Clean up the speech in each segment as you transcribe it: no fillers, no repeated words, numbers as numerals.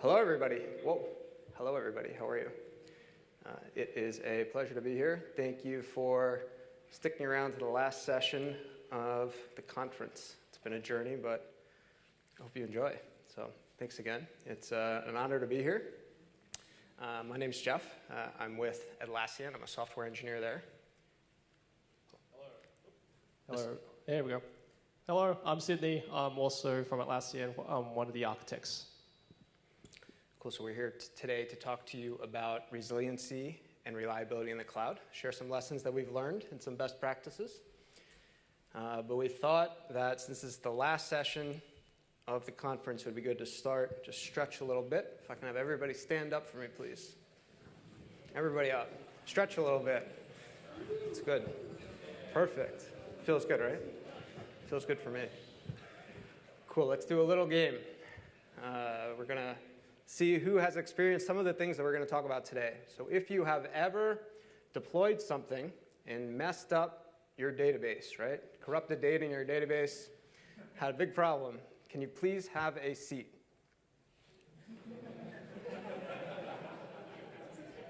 Hello, everybody. Whoa. Hello, everybody. How are you? It is a pleasure to be here. Thank you for sticking around to the last session of the conference. It's been a journey, but I hope you enjoy. So thanks again. It's an honor to be here. My name's Jeff. I'm with Atlassian. I'm a software engineer there. Hello. There we go. Hello, I'm Sidney. I'm also from Atlassian. I'm one of the architects. Cool. So we're here today to talk to you about resiliency and reliability in the cloud, share some lessons that we've learned and some best practices. But we thought that since this is the last session of the conference, it would be good to start, just stretch a little bit. If I can have everybody stand up for me, please. Everybody up. Stretch a little bit. It's good. Perfect. Feels good, right? Feels good for me. Cool. Let's do a little game. We're going to see who has experienced some of the things that we're going to talk about today. So if you have ever deployed something and messed up your database, right? Corrupted data in your database, had a big problem, can you please have a seat?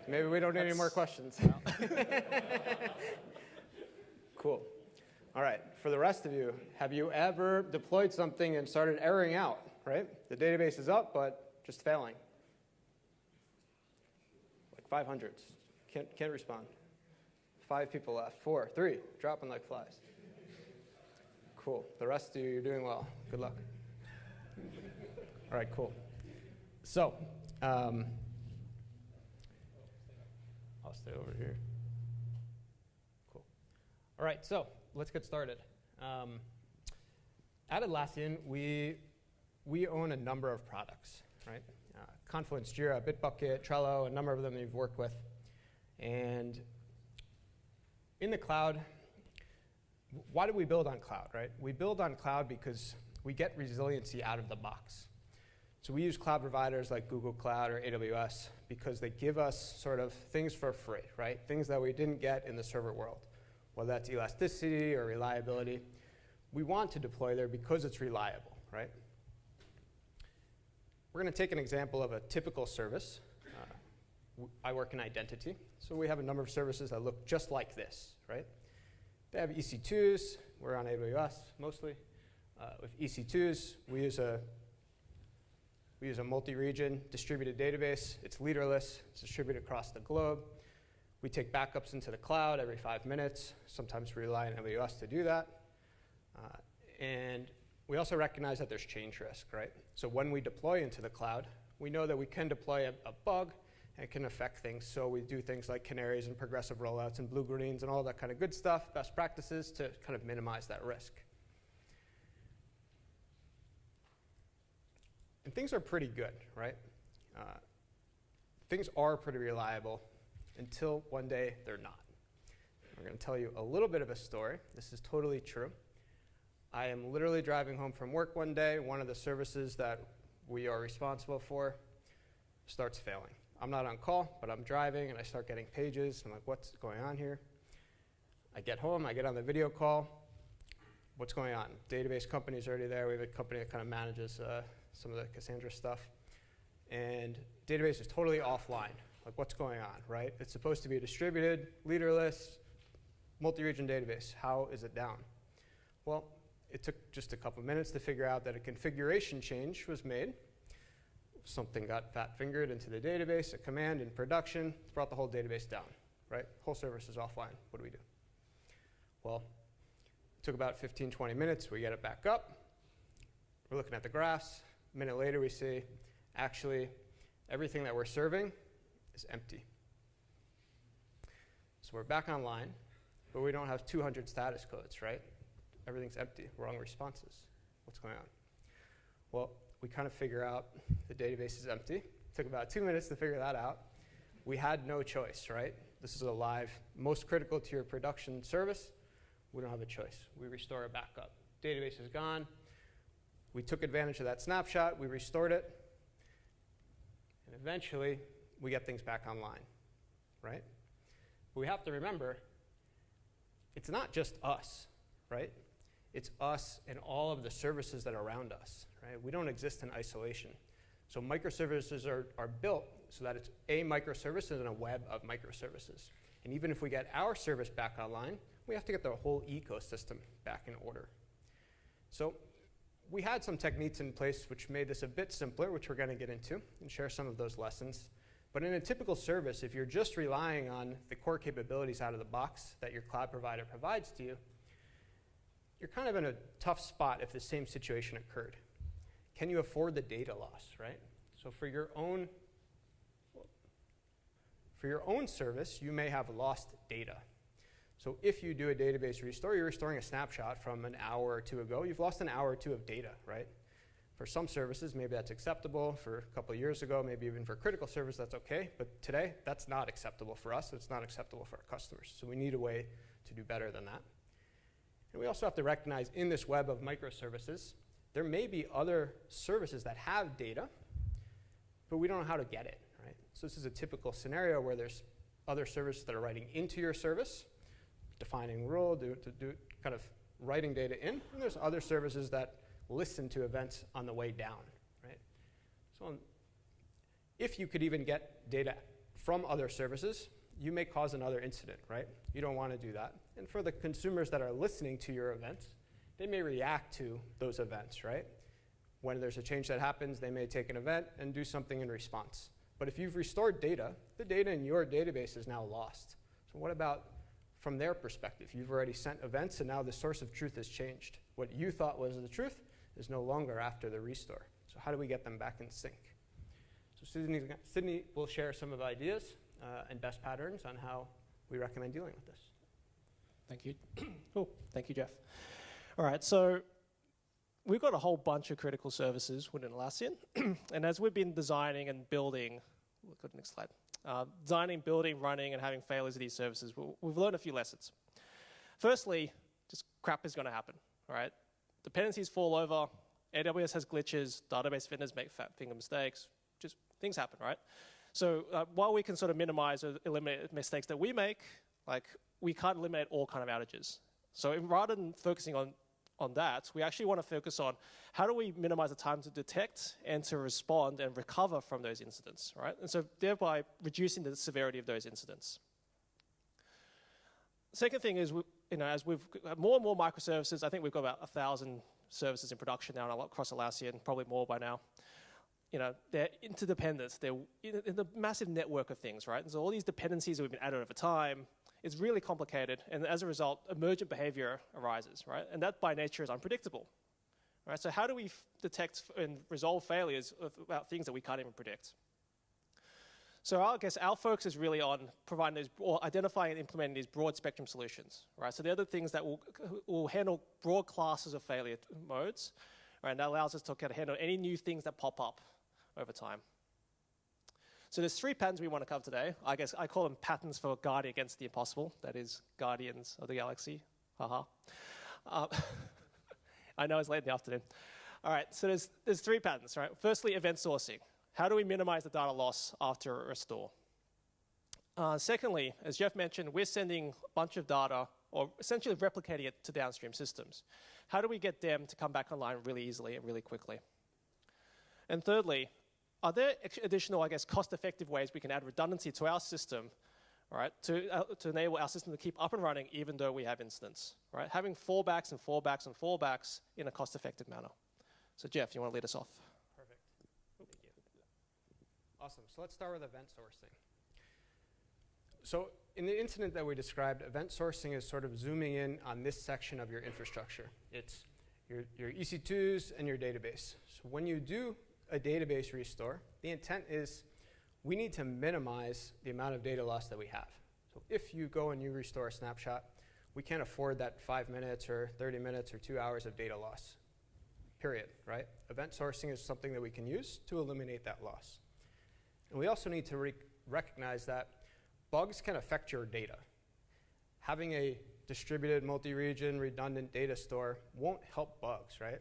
Maybe we don't need any more questions. Cool. All right. For the rest of you, have you ever deployed something and started erroring out, right? The database is up, but just failing. Like 500s. Can't respond. 5 people left. 4, 3, dropping like flies. Cool. The rest of you, you're doing well. Good luck. All right, cool. So, I'll stay over here. Cool. All right, so let's get started. At Atlassian, we own a number of products, right? Confluence, Jira, Bitbucket, Trello, a number of them that you've worked with. And in the cloud, why do we build on cloud, right? We build on cloud because we get resiliency out of the box. So we use cloud providers like Google Cloud or AWS because they give us sort of things for free, right? Things that we didn't get in the server world, whether that's elasticity or reliability. We want to deploy there because it's reliable, right? We're going to take an example of a typical service. I work in identity, so we have a number of services that look just like this, right? They have EC2s. We're on AWS mostly. With EC2s, we use a multi-region distributed database. It's leaderless. It's distributed across the globe. We take backups into the cloud every 5 minutes. Sometimes we rely on AWS to do that. And we also recognize that there's change risk, right? So when we deploy into the cloud, we know that we can deploy a bug and it can affect things. So we do things like canaries and progressive rollouts and blue-greens and all that kind of good stuff, best practices to kind of minimize that risk. And things are pretty good, right? Things are pretty reliable until one day they're not. We're going to tell you a little bit of a story. This is totally true. I am literally driving home from work one day. One of the services that we are responsible for starts failing. I'm not on call, but I'm driving, and I start getting pages. I'm like, what's going on here? I get home. I get on the video call. What's going on? Database company's already there. We have a company that kind of manages some of the Cassandra stuff. And database is totally offline. Like, what's going on, right? It's supposed to be a distributed, leaderless, multi-region database. How is it down? Well, it took just a couple minutes to figure out that a configuration change was made. Something got fat-fingered into the database, a command in production, brought the whole database down, right? Whole service is offline. What do we do? Well, it took about 15, 20 minutes. We get it back up. We're looking at the graphs. A minute later, we see, actually, everything that we're serving is empty. So we're back online, but we don't have 200 status codes, right? Everything's empty, wrong responses. What's going on? Well, we kind of figure out the database is empty. It took about 2 minutes to figure that out. We had no choice, right? This is a live, most critical to your production service. We don't have a choice. We restore it back up. Database is gone. We took advantage of that snapshot. We restored it. And eventually, we get things back online, right? But we have to remember, it's not just us, right? It's us and all of the services that are around us, right? We don't exist in isolation. So microservices are built so that it's a microservice and a web of microservices. And even if we get our service back online, we have to get the whole ecosystem back in order. So we had some techniques in place which made this a bit simpler, which we're going to get into and share some of those lessons. But in a typical service, if you're just relying on the core capabilities out of the box that your cloud provider provides to you, you're kind of in a tough spot if the same situation occurred. Can you afford the data loss, right? So for your own service, you may have lost data. So if you do a database restore, you're restoring a snapshot from an hour or two ago. You've lost an hour or two of data, right? For some services, maybe that's acceptable. For a couple of years ago, maybe even for critical service, that's okay. But today, that's not acceptable for us. It's not acceptable for our customers. So we need a way to do better than that. And we also have to recognize in this web of microservices, there may be other services that have data, but we don't know how to get it, right? So this is a typical scenario where there's other services that are writing into your service, defining rule, kind of writing data in, and there's other services that listen to events on the way down, right? So if you could even get data from other services, you may cause another incident, right? You don't want to do that. And for the consumers that are listening to your events, they may react to those events, right? When there's a change that happens, they may take an event and do something in response. But if you've restored data, the data in your database is now lost. So what about from their perspective? You've already sent events, and now the source of truth has changed. What you thought was the truth is no longer after the restore. So how do we get them back in sync? So Sidney will share some of the ideas and best patterns on how we recommend dealing with this. Thank you. Oh, thank you, Jeff. All right, so we've got a whole bunch of critical services within Atlassian. And as we've been designing and building, look at the next slide, designing, building, running, and having failures of these services, we've learned a few lessons. Firstly, just crap is going to happen, all right? Dependencies fall over, AWS has glitches, database vendors make fat finger mistakes, just things happen, right? So while we can sort of minimize or eliminate mistakes that we make, like we can't eliminate all kind of outages. So rather than focusing on that, we actually want to focus on how do we minimize the time to detect and to respond and recover from those incidents, right? And so thereby reducing the severity of those incidents. Second thing is, as we've got more and more microservices, I think we've got about 1,000 services in production now across Atlassian, probably more by now. They're interdependent. They're in the massive network of things, right? And so all these dependencies that we've been added over time, it's really complicated, and as a result, emergent behavior arises, right? And that by nature is unpredictable, right? So how do we detect and resolve failures about things that we can't even predict? So I guess our focus is really on providing these, or identifying and implementing these broad spectrum solutions, right? So they're the things that will handle broad classes of failure modes, right? And that allows us to kind of handle any new things that pop up over time. So there's 3 patterns we want to cover today. I guess I call them patterns for guarding against the impossible. That is, Guardians of the Galaxy. Haha. I know it's late in the afternoon. All right, so there's 3 patterns, right? Firstly, event sourcing. How do we minimize the data loss after a restore? Secondly, as Jeff mentioned, we're sending a bunch of data, or essentially replicating it to downstream systems. How do we get them to come back online really easily and really quickly? And thirdly, are there additional, I guess, cost-effective ways we can add redundancy to our system, right, to enable our system to keep up and running even though we have incidents, right? Having fallbacks and fallbacks and fallbacks in a cost-effective manner. So Jeff, you want to lead us off? Perfect. Thank you. Awesome. So let's start with event sourcing. So in the incident that we described, event sourcing is sort of zooming in on this section of your infrastructure. It's your EC2s and your database. So when you do a database restore, the intent is we need to minimize the amount of data loss that we have. So if you go and you restore a snapshot, we can't afford that 5 minutes or 30 minutes or 2 hours of data loss, period, right? Event sourcing is something that we can use to eliminate that loss. And we also need to recognize that bugs can affect your data. Having a distributed, multi-region, redundant data store won't help bugs, right?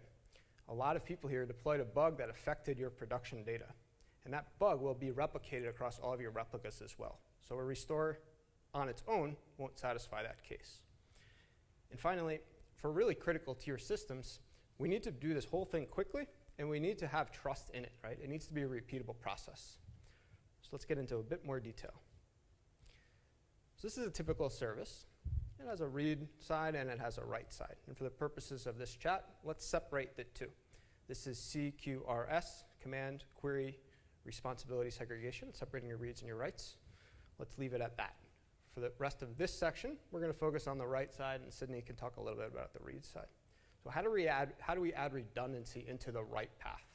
A lot of people here deployed a bug that affected your production data. And that bug will be replicated across all of your replicas as well. So a restore on its own won't satisfy that case. And finally, for really critical tier systems, we need to do this whole thing quickly and we need to have trust in it, right? It needs to be a repeatable process. So let's get into a bit more detail. So this is a typical service. It has a read side and it has a write side. And for the purposes of this chat, let's separate the two. This is CQRS, command, query, responsibility segregation, separating your reads and your writes. Let's leave it at that. For the rest of this section, we're going to focus on the write side, and Sidney can talk a little bit about the read side. So how do we add redundancy into the write path?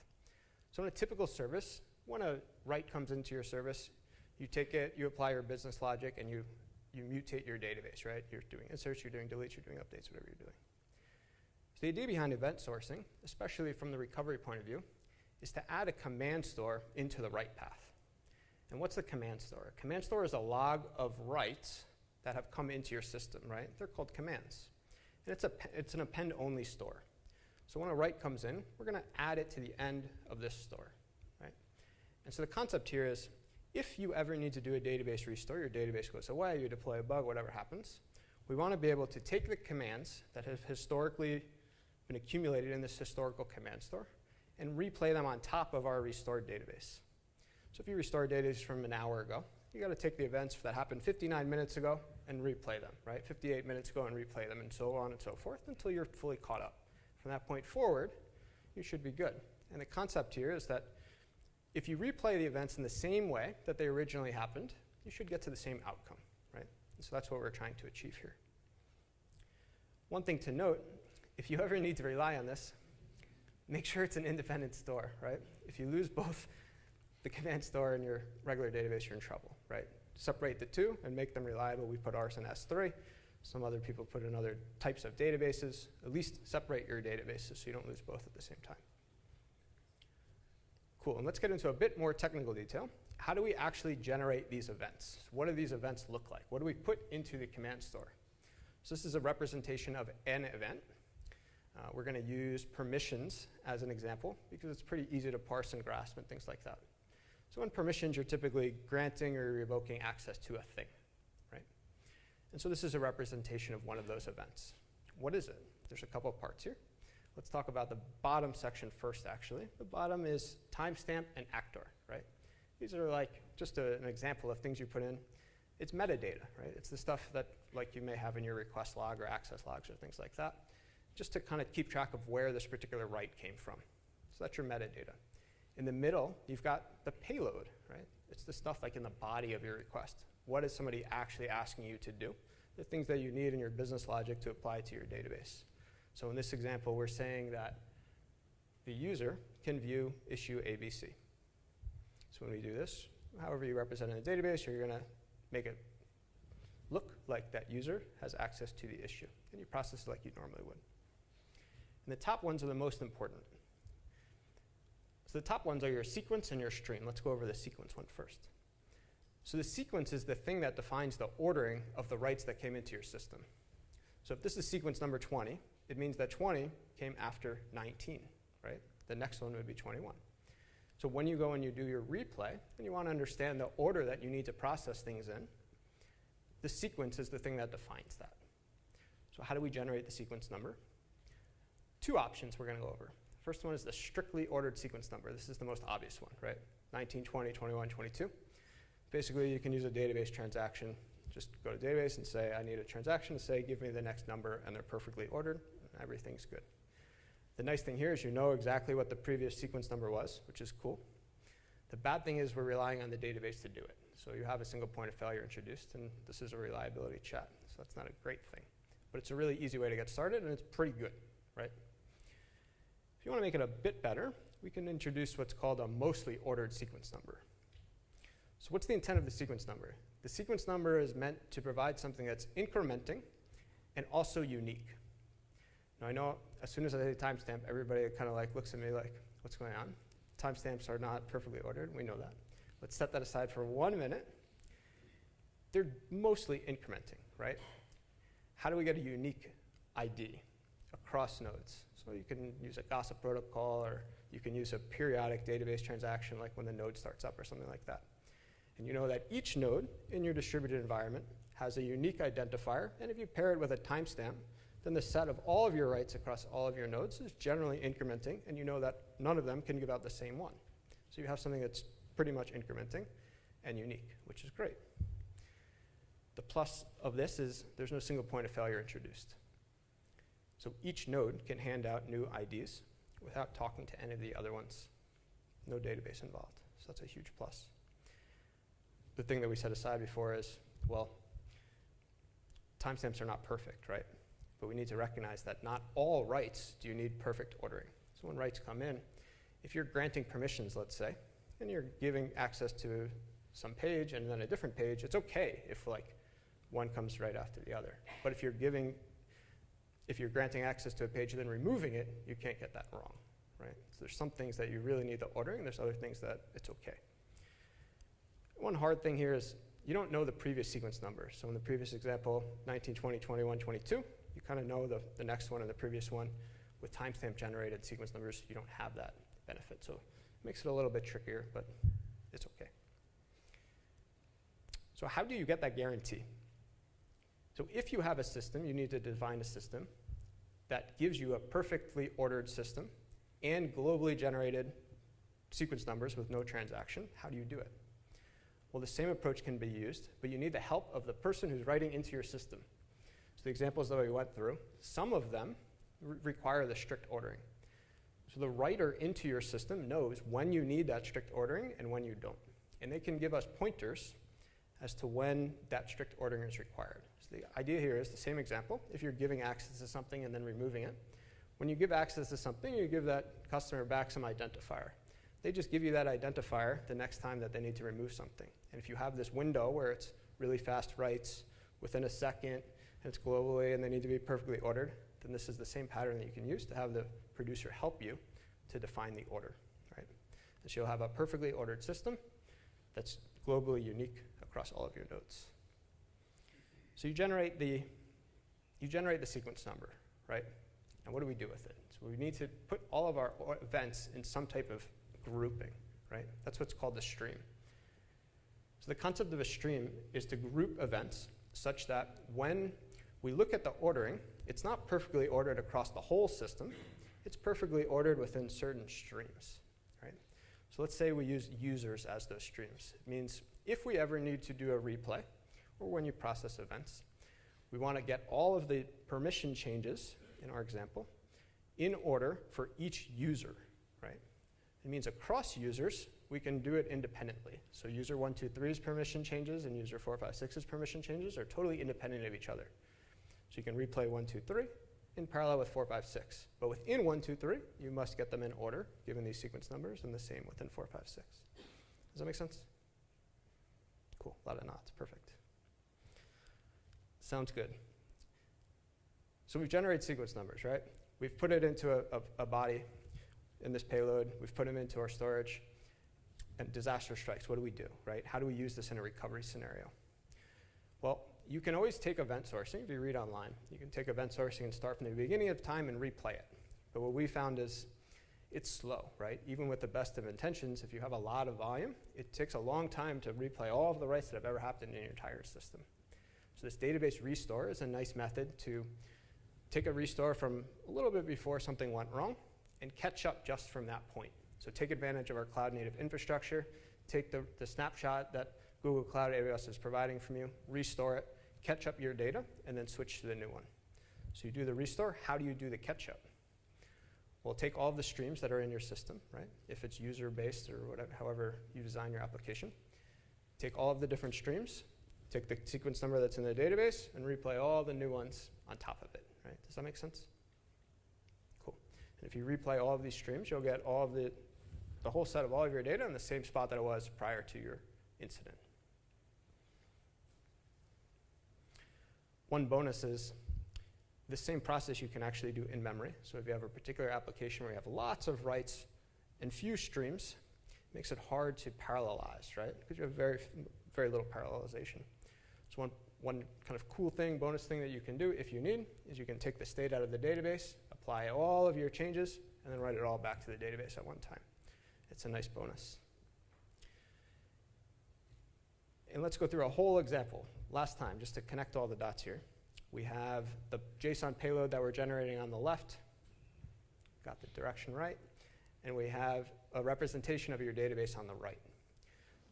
So in a typical service, when a write comes into your service, you take it, you apply your business logic, and you mutate your database, right? You're doing inserts, you're doing deletes, you're doing updates, whatever you're doing. So the idea behind event sourcing, especially from the recovery point of view, is to add a command store into the write path. And what's a command store? A command store is a log of writes that have come into your system, right? They're called commands. And it's an append-only store. So when a write comes in, we're going to add it to the end of this store, right? And so the concept here is, if you ever need to do a database restore, your database goes away, you deploy a bug, whatever happens, we want to be able to take the commands that have historically been accumulated in this historical command store and replay them on top of our restored database. So if you restore database from an hour ago, you got to take the events that happened 59 minutes ago and replay them, right? 58 minutes ago and replay them, and so on and so forth until you're fully caught up. From that point forward, you should be good. And the concept here is that if you replay the events in the same way that they originally happened, you should get to the same outcome, right? And so that's what we're trying to achieve here. One thing to note, if you ever need to rely on this, make sure it's an independent store, right? If you lose both the command store and your regular database, you're in trouble, right? Separate the two and make them reliable. We put ours in S3. Some other people put in other types of databases. At least separate your databases so you don't lose both at the same time. Cool, and let's get into a bit more technical detail. How do we actually generate these events? What do these events look like? What do we put into the command store? So this is a representation of an event. We're going to use permissions as an example because it's pretty easy to parse and grasp and things like that. So in permissions, you're typically granting or revoking access to a thing, right? And so this is a representation of one of those events. What is it? There's a couple of parts here. Let's talk about the bottom section first, actually. The bottom is timestamp and actor, right? These are like just an example of things you put in. It's metadata, right? It's the stuff that like you may have in your request log or access logs or things like that, just to kind of keep track of where this particular write came from. So that's your metadata. In the middle, you've got the payload, right? It's the stuff like in the body of your request. What is somebody actually asking you to do? The things that you need in your business logic to apply to your database. So in this example, we're saying that the user can view issue ABC. So when we do this, however you represent it in the database, you're going to make it look like that user has access to the issue. And you process it like you normally would. And the top ones are the most important. So the top ones are your sequence and your stream. Let's go over the sequence one first. So the sequence is the thing that defines the ordering of the writes that came into your system. So if this is sequence number 20, it means that 20 came after 19, right? The next one would be 21. So when you go and you do your replay, and you want to understand the order that you need to process things in, the sequence is the thing that defines that. So how do we generate the sequence number? Two options we're going to go over. First one is the strictly ordered sequence number. This is the most obvious one, right? 19, 20, 21, 22. Basically, you can use a database transaction. Just go to database and say, I need a transaction to say, give me the next number, and they're perfectly ordered, and everything's good. The nice thing here is you know exactly what the previous sequence number was, which is cool. The bad thing is we're relying on the database to do it. So you have a single point of failure introduced, and this is a reliability chat. So that's not a great thing. But it's a really easy way to get started, and it's pretty good, right? If you want to make it a bit better, we can introduce what's called a mostly ordered sequence number. So what's the intent of the sequence number? The sequence number is meant to provide something that's incrementing and also unique. Now I know as soon as I say timestamp, everybody kind of like looks at me like, what's going on? Timestamps are not perfectly ordered, we know that. Let's set that aside for 1 minute. They're mostly incrementing, right? How do we get a unique ID across nodes? So you can use a gossip protocol, or you can use a periodic database transaction like when the node starts up or something like that. And you know that each node in your distributed environment has a unique identifier, and if you pair it with a timestamp, then the set of all of your writes across all of your nodes is generally incrementing, and you know that none of them can give out the same one. So you have something that's pretty much incrementing and unique, which is great. The plus of this is there's no single point of failure introduced. So each node can hand out new IDs without talking to any of the other ones. No database involved. So that's a huge plus. The thing that we set aside before is, well, timestamps are not perfect, right? But we need to recognize that not all writes do you need perfect ordering. So when writes come in, if you're granting permissions, let's say, and you're giving access to some page and then a different page, it's okay if like one comes right after the other. But if you're granting access to a page and then removing it, you can't get that wrong, right? So there's some things that you really need the ordering, and there's other things that it's okay. One hard thing here is you don't know the previous sequence number. So in the previous example, 19, 20, 21, 22, you kind of know the next one and the previous one. With timestamp generated sequence numbers, you don't have that benefit. So it makes it a little bit trickier, but it's okay. So how do you get that guarantee? So if you have a system, you need to define a system that gives you a perfectly ordered system and globally generated sequence numbers with no transaction. How do you do it? Well, the same approach can be used, but you need the help of the person who's writing into your system. So the examples that we went through, some of them require the strict ordering. So the writer into your system knows when you need that strict ordering and when you don't. And they can give us pointers as to when that strict ordering is required. So the idea here is the same example. If you're giving access to something and then removing it, when you give access to something, you give that customer back some identifier. They just give you that identifier the next time that they need to remove something. And if you have this window where it's really fast writes within a second, and it's globally, and they need to be perfectly ordered, then this is the same pattern that you can use to have the producer help you to define the order, right? And so you'll have a perfectly ordered system that's globally unique across all of your nodes. So you generate the sequence number, right? And what do we do with it? So we need to put all of our events in some type of grouping, right? That's what's called the stream. So the concept of a stream is to group events such that when we look at the ordering, it's not perfectly ordered across the whole system. It's perfectly ordered within certain streams, right? So let's say we use users as those streams. It means if we ever need to do a replay, or when you process events, we want to get all of the permission changes, in our example, in order for each user, right? It means across users, we can do it independently. So user 123's permission changes and user 456's permission changes are totally independent of each other. So you can replay 123 in parallel with 456. But within 123, you must get them in order, given these sequence numbers, and the same within 456. Does that make sense? Cool, a lot of nods, perfect. Sounds good. So we've generated sequence numbers, right? We've put it into a body in this payload. We've put them into our storage. And disaster strikes, what do we do, right? How do we use this in a recovery scenario? Well, you can always take event sourcing. If you read online, you can take event sourcing and start from the beginning of time and replay it. But what we found is it's slow, right? Even with the best of intentions, if you have a lot of volume, it takes a long time to replay all of the writes that have ever happened in your entire system. So this database restore is a nice method to take a restore from a little bit before something went wrong and catch up just from that point. So take advantage of our cloud-native infrastructure, take the snapshot that Google Cloud AWS is providing from you, restore it, catch up your data, and then switch to the new one. So you do the restore. How do you do the catch-up? Well, take all of the streams that are in your system, right? If it's user-based or whatever, however you design your application. Take all of the different streams, take the sequence number that's in the database, and replay all the new ones on top of it, right? Does that make sense? Cool. And if you replay all of these streams, you'll get all of the whole set of all of your data in the same spot that it was prior to your incident. One bonus is the same process you can actually do in memory. So if you have a particular application where you have lots of writes and few streams, it makes it hard to parallelize, right? Because you have very, very little parallelization. So one kind of cool thing, bonus thing that you can do if you need, is you can take the state out of the database, apply all of your changes, and then write it all back to the database at one time. It's a nice bonus. And let's go through a whole example last time, just to connect all the dots here. We have the JSON payload that we're generating on the left. Got the direction right. And we have a representation of your database on the right.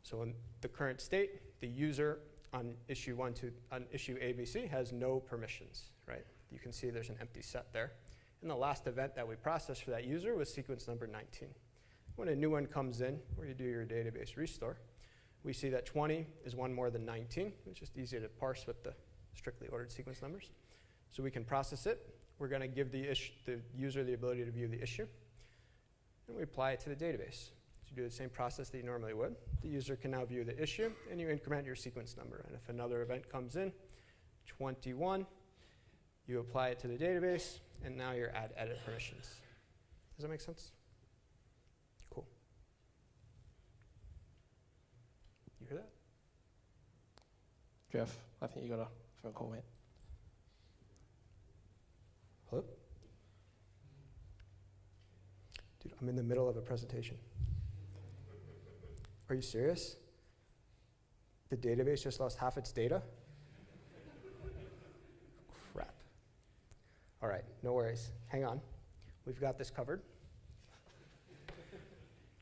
So in the current state, the user on issue ABC has no permissions, right? You can see there's an empty set there. And the last event that we processed for that user was sequence number 19. When a new one comes in, where you do your database restore, we see that 20 is one more than 19. It's just easier to parse with the strictly ordered sequence numbers. So we can process it. We're going to give the user the ability to view the issue. And we apply it to the database. So you do the same process that you normally would. The user can now view the issue, and you increment your sequence number. And if another event comes in, 21, you apply it to the database, and now you're add edit permissions. Does that make sense? Cool. You hear that? Jeff, I think you got a phone call, mate. Hello? Dude, I'm in the middle of a presentation. Are you serious? The database just lost half its data? Crap. All right, no worries. Hang on. We've got this covered.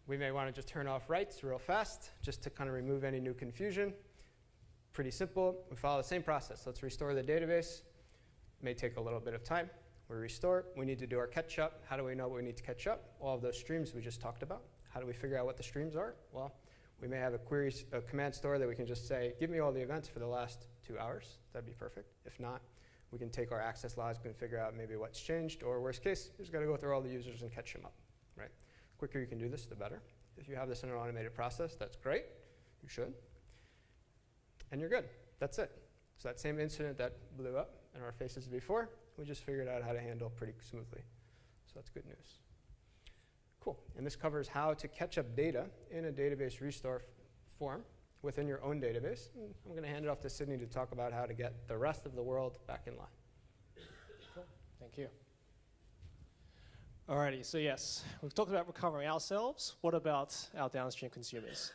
We may want to just turn off writes real fast, just to kind of remove any new confusion. Pretty simple. We follow the same process. Let's restore the database. May take a little bit of time. We restore. We need to do our catch up. How do we know what we need to catch up? All of those streams we just talked about. How do we figure out what the streams are? Well, we may have a command store that we can just say, give me all the events for the last 2 hours. That'd be perfect. If not, we can take our access logs and figure out maybe what's changed, or worst case, you just got to go through all the users and catch them up, right? The quicker you can do this, the better. If you have this in an automated process, that's great. You should. And you're good. That's it. So that same incident that blew up in our faces before, we just figured out how to handle pretty smoothly. So that's good news. Cool. And this covers how to catch up data in a database restore form within your own database. And I'm going to hand it off to Sidney to talk about how to get the rest of the world back in line. Cool. Thank you. Alrighty, so yes, we've talked about recovering ourselves. What about our downstream consumers?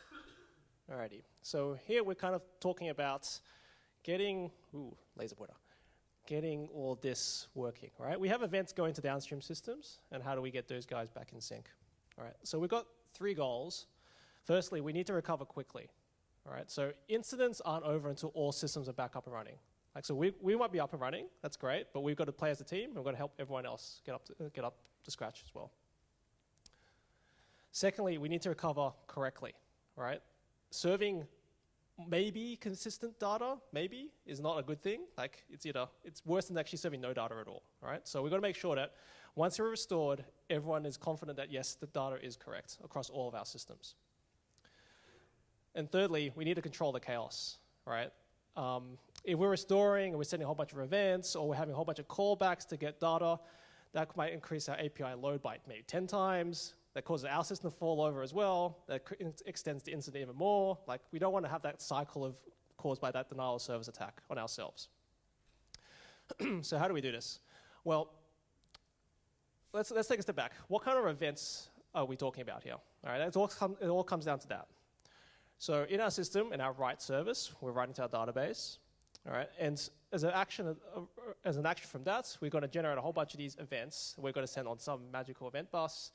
Alrighty, so here we're kind of talking about getting, laser pointer, getting all this working, right? We have events going to downstream systems, and how do we get those guys back in sync? All right, so we've got 3 goals. Firstly, we need to recover quickly, all right? So incidents aren't over until all systems are back up and running. Like, so we might be up and running, that's great, but we've got to play as a team, and we've got to help everyone else get up to scratch as well. Secondly, we need to recover correctly, right? Serving maybe consistent data, maybe, is not a good thing. Like, it's worse than actually serving no data at all, all right? So we've got to make sure that once we're restored, everyone is confident that, yes, the data is correct across all of our systems. And thirdly, we need to control the chaos, right? If we're restoring and we're sending a whole bunch of events, or we're having a whole bunch of callbacks to get data, that might increase our API load by maybe 10 times. That causes our system to fall over as well. That extends the incident even more. Like, we don't want to have that cycle caused by that denial of service attack on ourselves. So how do we do this? Well, let's take a step back. What kind of events are we talking about here? All right, it all comes down to that. So in our system, in our write service, we're writing to our database. All right, and as an action from that, we're going to generate a whole bunch of these events. We're going to send on some magical event bus,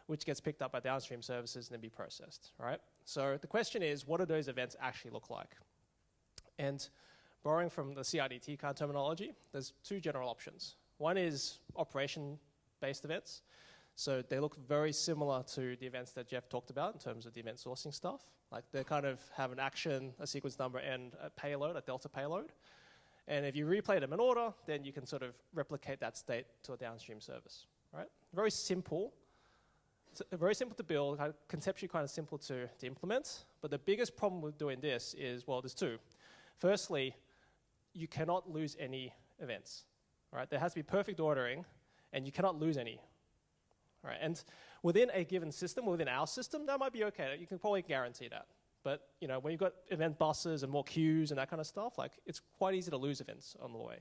which gets picked up by downstream services and then be processed, right? So the question is, what do those events actually look like? And borrowing from the CRDT kind of terminology, there's 2 general options. One is operation-based events. So they look very similar to the events that Jeff talked about in terms of the event sourcing stuff. Like, they kind of have an action, a sequence number, and a payload, a delta payload. And if you replay them in order, then you can sort of replicate that state to a downstream service, right? Very simple. It's very simple to build, conceptually kind of simple to implement. But the biggest problem with doing this is, well, there's 2. Firstly, you cannot lose any events, right? There has to be perfect ordering, and you cannot lose any. Right, and within a given system, within our system, that might be okay. You can probably guarantee that. But when you've got event buses and more queues and that kind of stuff, like, it's quite easy to lose events on the way.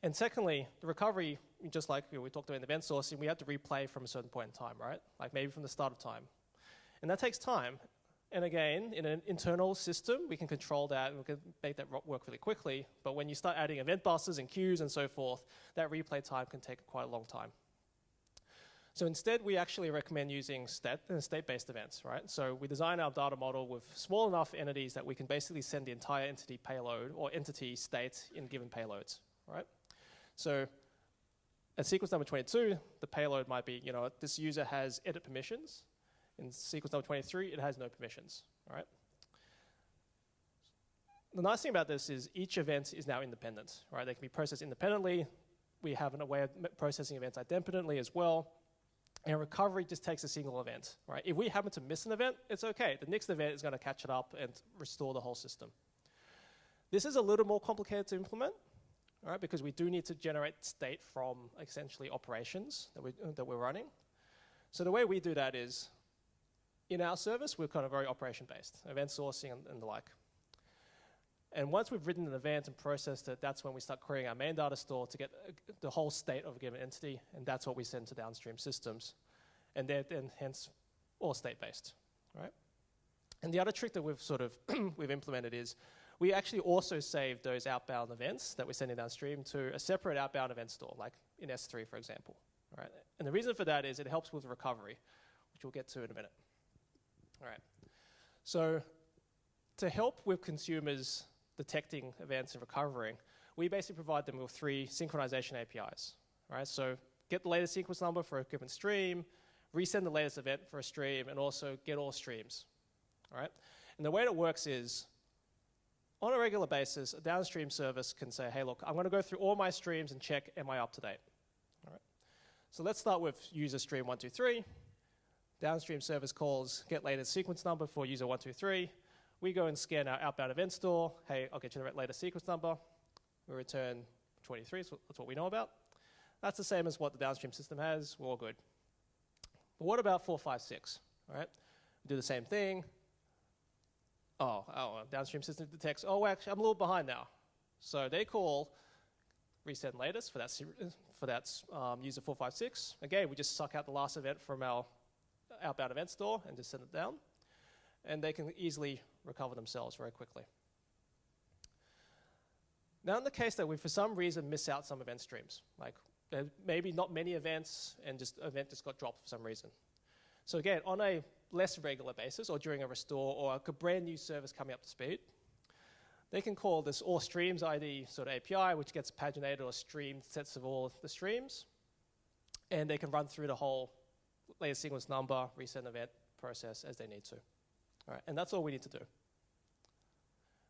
And secondly, the recovery, just like we talked about in event sourcing, we have to replay from a certain point in time, right? Like maybe from the start of time. And that takes time. And again, in an internal system, we can control that and we can make that work really quickly. But when you start adding event buses and queues and so forth, that replay time can take quite a long time. So instead, we actually recommend using state-based events, right? So we design our data model with small enough entities that we can basically send the entire entity payload or entity state in given payloads, right? So at sequence number 22, the payload might be, this user has edit permissions. In sequence number 23, it has no permissions, right? The nice thing about this is each event is now independent, right? They can be processed independently. We have a way of processing events independently as well. And recovery just takes a single event, right? If we happen to miss an event, it's okay. The next event is going to catch it up and restore the whole system. This is a little more complicated to implement, all right, because we do need to generate state from essentially operations that we're running. So the way we do that is, in our service, we're kind of very operation-based, event sourcing and the like. And once we've written an event and processed it, that's when we start querying our main data store to get the whole state of a given entity, and that's what we send to downstream systems. And they're then hence all state-based, right? And the other trick that we've implemented is we actually also save those outbound events that we're sending downstream to a separate outbound event store, like in S3, for example, right? And the reason for that is it helps with recovery, which we'll get to in a minute. All right. So to help with consumers detecting events and recovering, we basically provide them with 3 synchronization APIs, right? So get the latest sequence number for a given stream, resend the latest event for a stream, and also get all streams, all right? And the way it works is, on a regular basis, a downstream service can say, hey, look, I'm going to go through all my streams and check, am I up to date? All right. So let's start with user stream 123. Downstream service calls get latest sequence number for user 123. We go and scan our outbound event store. Hey, I'll get you the latest sequence number. We return 23, so that's what we know about. That's the same as what the downstream system has. We're all good. But what about 456, all right? We do the same thing. Downstream system detects, actually, I'm a little behind now. So they call resend latest for that user 456. Again, we just suck out the last event from our outbound event store and just send it down. And they can easily recover themselves very quickly. Now, in the case that we, for some reason, miss out some event streams, like maybe not many events and event just got dropped for some reason. So again, on a less regular basis or during a restore or a brand new service coming up to speed, they can call this all streams ID sort of API, which gets paginated or streamed sets of all the streams. And they can run through the whole latest sequence number, resend event process as they need to. All right, and that's all we need to do.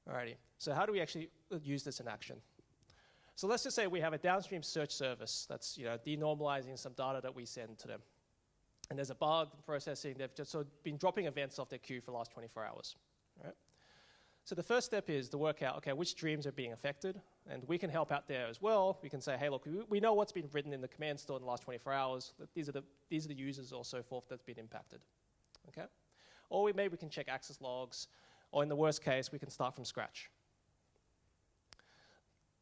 Alrighty, so how do we actually use this in action? So let's just say we have a downstream search service that's denormalizing some data that we send to them. And there's a bug in processing. They've just been dropping events off their queue for the last 24 hours. Right? So the first step is to work out, okay, which streams are being affected. And we can help out there as well. We can say, hey, look, we know what's been written in the command store in the last 24 hours. These are the users or so forth that's been impacted. Okay? Or maybe we can check access logs. Or in the worst case, we can start from scratch.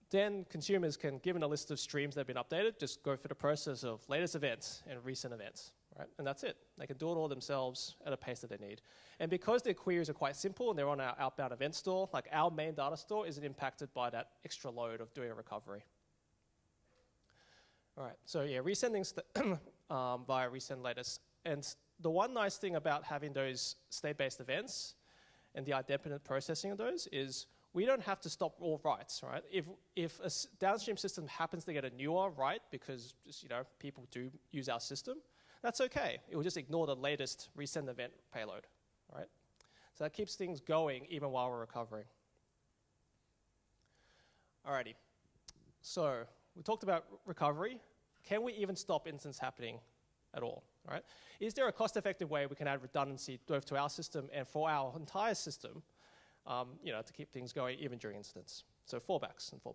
Then consumers can, given a list of streams that have been updated, just go through the process of latest events and recent events. Right? And that's it. They can do it all themselves at a pace that they need. And because their queries are quite simple and they're on our outbound event store, like our main data store isn't impacted by that extra load of doing a recovery. All right, so yeah, resending via resend latest. And the one nice thing about having those state-based events and the independent processing of those is we don't have to stop all writes, right? If a downstream system happens to get a newer write because people do use our system, that's okay. It will just ignore the latest resend event payload, right? So that keeps things going even while we're recovering. Alrighty, so we talked about recovery. Can we even stop incidents happening at all, right? Is there a cost-effective way we can add redundancy both to our system and for our entire system, to keep things going even during incidents? So fallbacks, all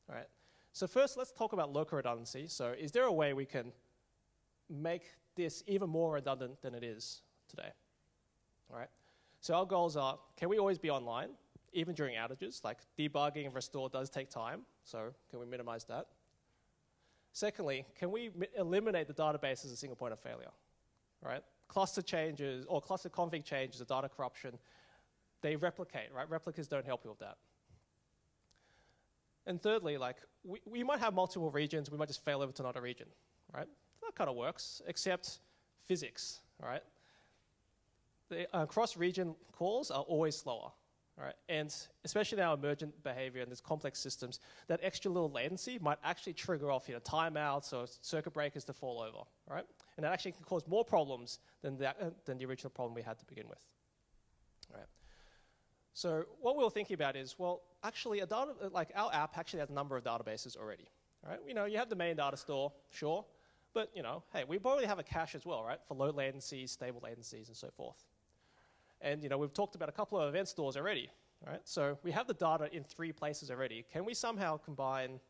right? So first, let's talk about local redundancy. So is there a way we can make this even more redundant than it is today? All right. So our goals are, can we always be online, even during outages? Like debugging and restore does take time, so can we minimize that? Secondly, can we eliminate the database as a single point of failure? Right? cluster changes or cluster config changes or data corruption, they replicate, right? Replicas don't help you with that. And thirdly, like we might have multiple regions, we might just fail over to another region, right? That kind of works, except physics, right? The cross-region calls are always slower, right? And especially in our emergent behavior and these complex systems, that extra little latency might actually trigger off, timeouts or circuit breakers to fall over, right? And that actually can cause more problems than the original problem we had to begin with, right? So what we were thinking about is, well, actually, our app actually has a number of databases already, right? You have the main data store, sure, but hey, we probably have a cache as well, right? For low latencies, stable latencies, and so forth. And we've talked about a couple of event stores already, right? So we have the data in 3 places already. Can we somehow combine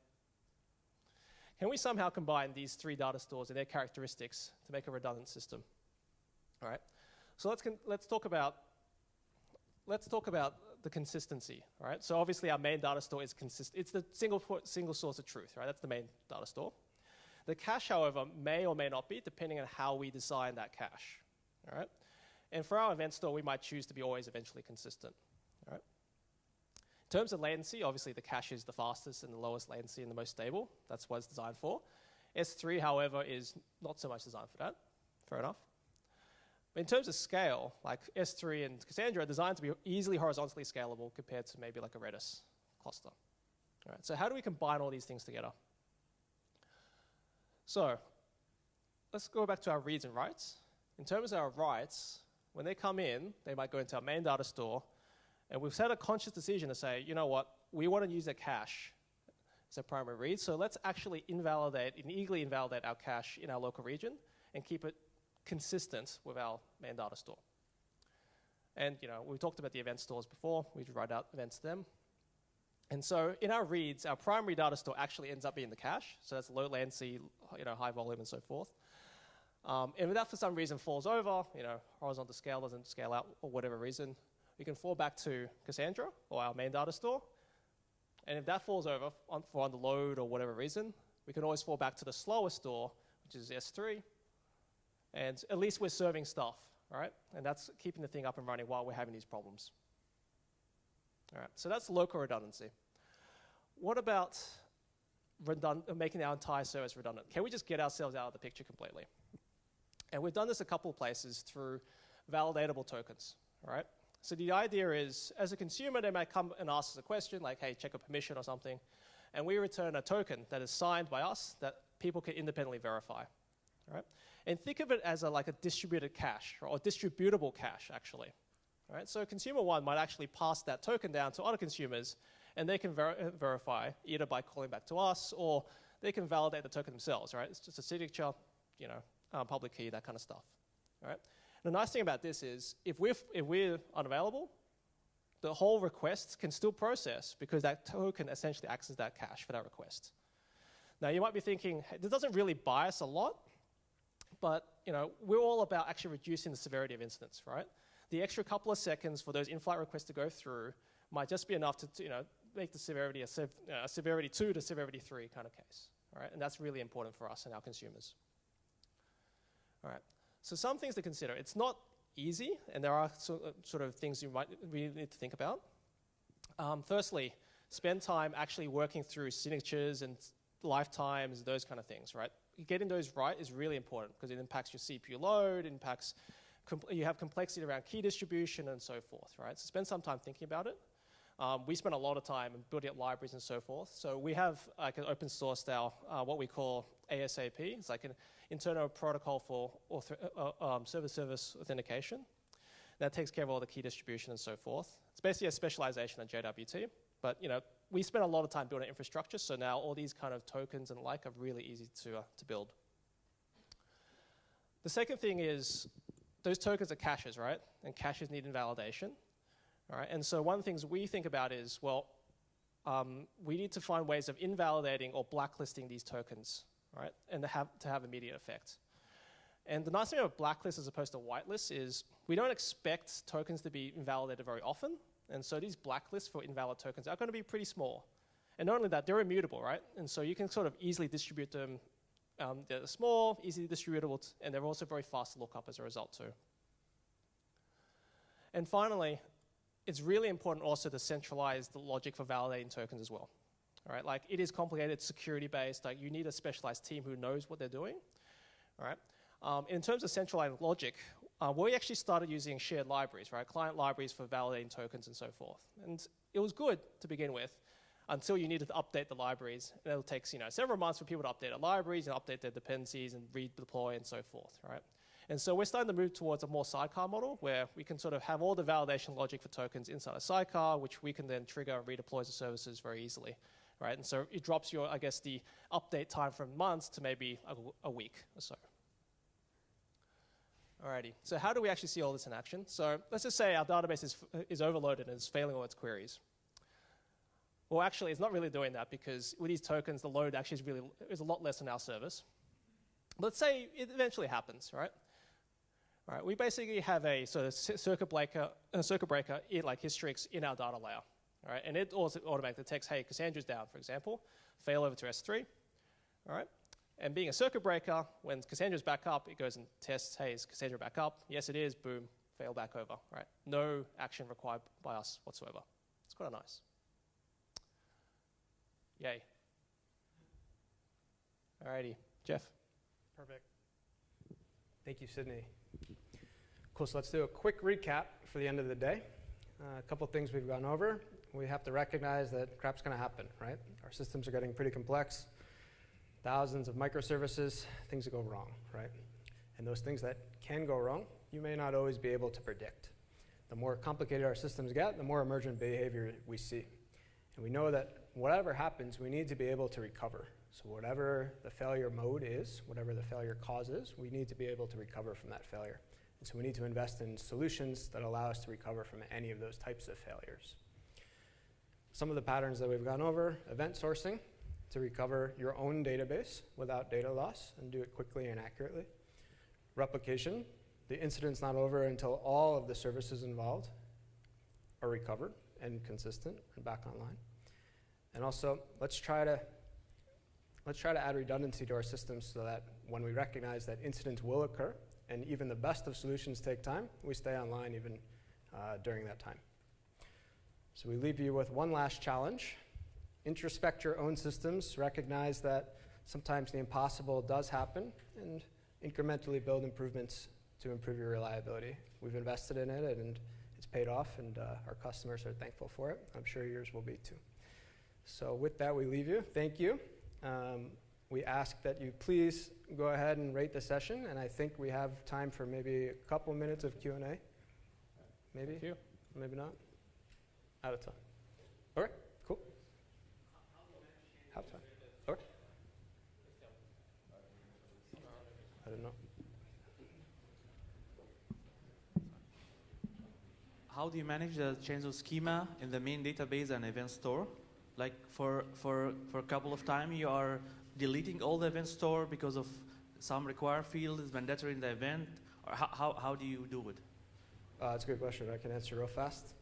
these 3 data stores and their characteristics to make a redundant system? All right. So let's talk about the consistency, right? So obviously our main data store is consistent. It's the single source of truth, right? That's the main data store. The cache, however, may or may not be, depending on how we design that cache, all right? And for our event store, we might choose to be always eventually consistent, all right? In terms of latency, obviously the cache is the fastest and the lowest latency and the most stable. That's what it's designed for. S3, however, is not so much designed for that. Fair enough. In terms of scale, like S3 and Cassandra are designed to be easily horizontally scalable compared to maybe like a Redis cluster. All right, so how do we combine all these things together? So let's go back to our reads and writes. In terms of our writes, when they come in, they might go into our main data store, and we've set a conscious decision to say, you know what, we want to use a cache as a primary read, so let's actually illegally invalidate our cache in our local region and keep it consistent with our main data store. And we talked about the event stores before. We write out events to them. And so in our reads, our primary data store actually ends up being the cache. So that's low latency, high volume and so forth. And if that for some reason falls over, horizontal scale doesn't scale out or whatever reason, we can fall back to Cassandra or our main data store. And if that falls over for on the load or whatever reason, we can always fall back to the slower store, which is S3. And at least we're serving stuff, right? And that's keeping the thing up and running while we're having these problems. All right, so that's local redundancy. What about making our entire service redundant? Can we just get ourselves out of the picture completely? And we've done this a couple of places through validatable tokens, all right? So the idea is, as a consumer, they might come and ask us a question like, hey, check a permission or something, and we return a token that is signed by us that people can independently verify, all right? And think of it as like a distributed cache or distributable cache, actually. All right? So consumer 1 might actually pass that token down to other consumers, and they can verify either by calling back to us or they can validate the token themselves. Right? It's just a signature, public key, that kind of stuff. All right? And the nice thing about this is if we're unavailable, the whole request can still process because that token essentially acts as that cache for that request. Now you might be thinking, hey, this doesn't really bias a lot. But we're all about actually reducing the severity of incidents, right? The extra couple of seconds for those in-flight requests to go through might just be enough to make the severity a severity 2 to severity 3 kind of case, all right? And that's really important for us and our consumers. All right, so some things to consider. It's not easy, and there are sort of things you might really need to think about. Firstly, spend time actually working through signatures and lifetimes, those kind of things, right? Getting those right is really important because it impacts your CPU load, you have complexity around key distribution and so forth, right? So spend some time thinking about it. We spend a lot of time building up libraries and so forth. So we have like an open source style, what we call ASAP. It's like an internal protocol for service authentication. That takes care of all the key distribution and so forth. It's basically a specialization on JWT. But we spend a lot of time building infrastructure, so now all these kind of tokens and like are really easy to build. The second thing is those tokens are caches, right? And caches need invalidation. All right? And so one of the things we think about is, well, we need to find ways of invalidating or blacklisting these tokens, right? And to have immediate effect. And the nice thing about blacklist as opposed to whitelist is we don't expect tokens to be invalidated very often. And so these blacklists for invalid tokens are going to be pretty small. And not only that, they're immutable, right? And so you can sort of easily distribute them They're small, easily distributable, and they're also very fast to look up as a result too. And finally, it's really important also to centralize the logic for validating tokens as well. All right, like it is complicated, security-based. Like you need a specialized team who knows what they're doing. All right. In terms of centralized logic, we actually started using shared libraries, right? Client libraries for validating tokens and so forth. And it was good to begin with until you needed to update the libraries. And it'll take several months for people to update their libraries and update their dependencies and redeploy and so forth, right? And so we're starting to move towards a more sidecar model where we can sort of have all the validation logic for tokens inside a sidecar, which we can then trigger and redeploy to services very easily, right? And so it drops your, I guess, the update time from months to maybe a week or so. Alrighty, so how do we actually see all this in action? So let's just say our database is overloaded and is failing all its queries. Well, actually, it's not really doing that because with these tokens, the load actually is a lot less than our service. Let's say it eventually happens, right? All right, we basically have a sort of circuit breaker, like Hystrix, in our data layer. All right, and it also automatically detects, hey, Cassandra's down, for example, fail over to S3. All right, and being a circuit breaker, when Cassandra's back up, it goes and tests, hey, is Cassandra back up? Yes, it is. Boom, fail back over. Right, no action required by us whatsoever. It's quite nice. Yay. Alrighty, Jeff. Perfect. Thank you, Sidney. Cool, so let's do a quick recap for the end of the day. A couple things we've gone over. We have to recognize that crap's going to happen, right? Our systems are getting pretty complex. Thousands of microservices, things that go wrong, right? And those things that can go wrong, you may not always be able to predict. The more complicated our systems get, the more emergent behavior we see. And we know that whatever happens, we need to be able to recover. So whatever the failure mode is, whatever the failure cause is, we need to be able to recover from that failure. And so we need to invest in solutions that allow us to recover from any of those types of failures. Some of the patterns that we've gone over: event sourcing, to recover your own database without data loss and do it quickly and accurately. Replication, the incident's not over until all of the services involved are recovered and consistent and back online. And also, let's try to add redundancy to our systems so that when we recognize that incidents will occur, and even the best of solutions take time, we stay online even during that time. So we leave you with one last challenge. Introspect your own systems, recognize that sometimes the impossible does happen, and incrementally build improvements to improve your reliability. We've invested in it, and it's paid off, and our customers are thankful for it. I'm sure yours will be too. So with that, we leave you. Thank you. We ask that you please go ahead and rate the session, and I think we have time for maybe a couple minutes of Q&A. Maybe? Thank you. Maybe not? Out of time. All right, cool. Have time. All right. I don't know. How do you manage the change of schema in the main database and event store? Like for a couple of times you are deleting all the event store because of some required field is mandatory in the event, or how do you do it? That's a good question. I can answer real fast.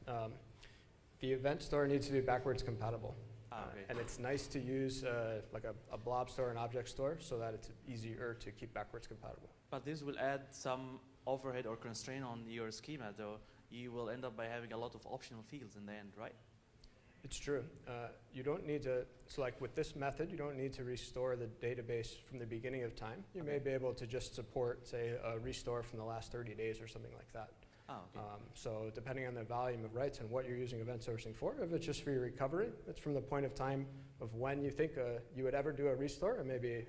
The event store needs to be backwards compatible. Okay. And it's nice to use like a blob store and object store so that it's easier to keep backwards compatible. But this will add some overhead or constraint on your schema, though. You will end up by having a lot of optional fields in the end, right? It's true. You don't need to, so like with this method, you don't need to restore the database from the beginning of time. You may be able to just support, say, a restore from the last 30 days or something like that. Oh, okay. So depending on the volume of writes and what you're using event sourcing for, if it's just for your recovery, it's from the point of time of when you think you would ever do a restore, or maybe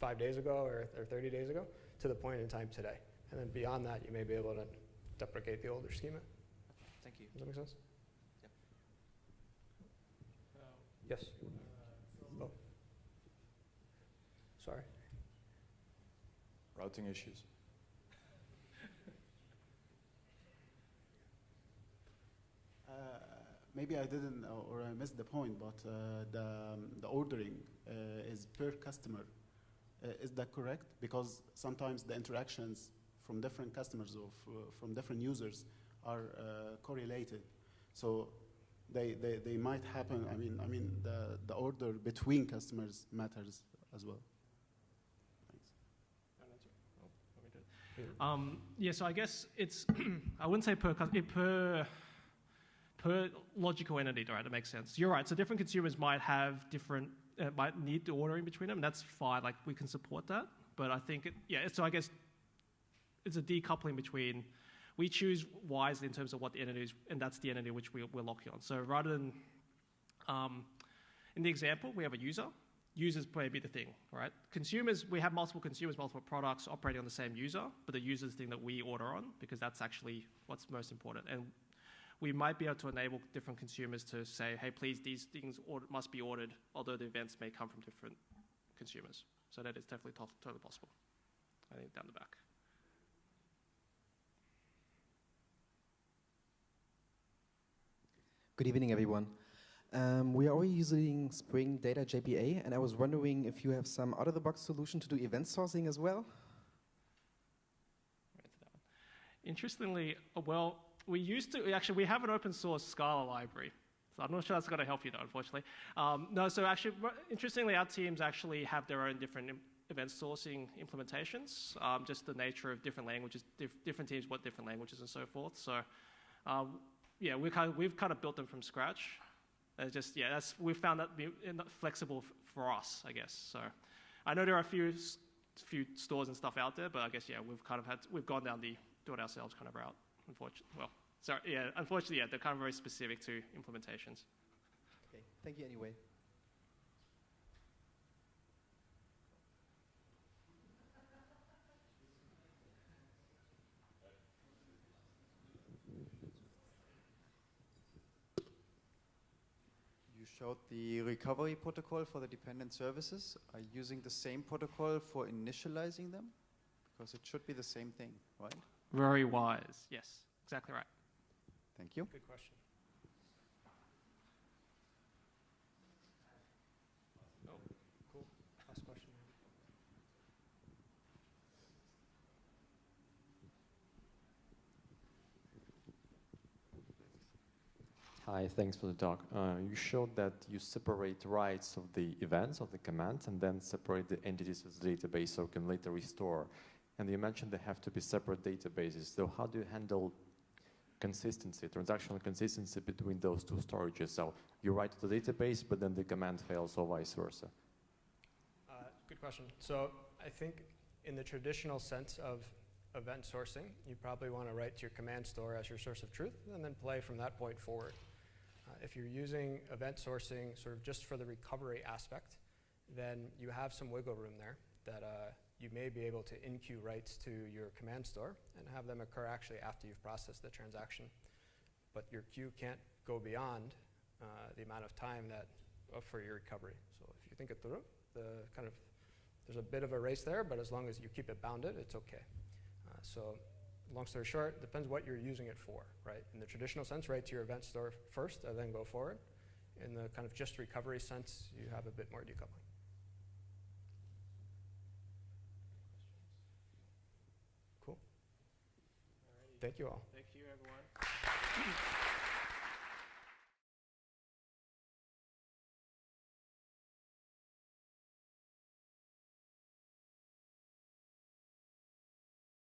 5 days ago or 30 days ago, to the point in time today. And then beyond that, you may be able to deprecate the older schema. Thank you. Does that make sense? Yep. Yes. Oh. Sorry. Routing issues. Maybe I didn't, or I missed the point, but the ordering is per customer. Is that correct? Because sometimes the interactions from different customers or from different users are correlated. So they might happen. I mean the order between customers matters as well. Yeah, so I guess it's, I wouldn't say per logical entity, right? That makes sense. You're right. So different consumers might have different, might need the ordering between them. And that's fine. Like we can support that. But I think, so I guess it's a decoupling between, we choose wisely in terms of what the entity is, and that's the entity which we're locking on. So rather than, in the example, we have a user. Users may be the thing, right? Consumers, we have multiple consumers, multiple products operating on the same user, but the user is the thing that we order on because that's actually what's most important. And we might be able to enable different consumers to say, hey, please, these things must be ordered, although the events may come from different consumers. So that is definitely totally possible. I think down the back. Good evening, everyone. We are already using Spring Data JPA, and I was wondering if you have some out-of-the-box solution to do event sourcing as well? Interestingly, well, we used to, actually, we have an open source Scala library. So I'm not sure that's going to help you, though, unfortunately. No, so actually, interestingly, our teams actually have their own different event sourcing implementations, just the nature of different languages, different teams want different languages and so forth. So, yeah, we've kind of built them from scratch. Just, yeah, we've found that flexible for us, I guess. So I know there are a few stores and stuff out there, but I guess, yeah, we've gone down the do-it-ourselves kind of route, unfortunately. Well, sorry, yeah, unfortunately, yeah, they're kind of very specific to implementations. Okay, thank you anyway. You showed the recovery protocol for the dependent services. Are you using the same protocol for initializing them? Because it should be the same thing, right? Very wise. Yes, exactly right. Thank you. Good question. Oh, cool. Last question. Hi, thanks for the talk. You showed that you separate rights of the events, of the commands, and then separate the entities as the database so you can later restore. And you mentioned they have to be separate databases. So how do you handle consistency, transactional consistency between those two storages? So you write to the database, but then the command fails, or vice versa. Good question. So I think in the traditional sense of event sourcing, you probably want to write to your command store as your source of truth and then play from that point forward. If you're using event sourcing sort of just for the recovery aspect, then you have some wiggle room there that you may be able to in-queue writes to your command store and have them occur actually after you've processed the transaction. But your queue can't go beyond the amount of time that for your recovery. So if you think it through, there's a bit of a race there, but as long as you keep it bounded, it's okay. So long story short, depends what you're using it for, right? In the traditional sense, write to your event store first and then go forward. In the kind of just recovery sense, you have a bit more decoupling. Cool. Thank you all. Thank you, everyone.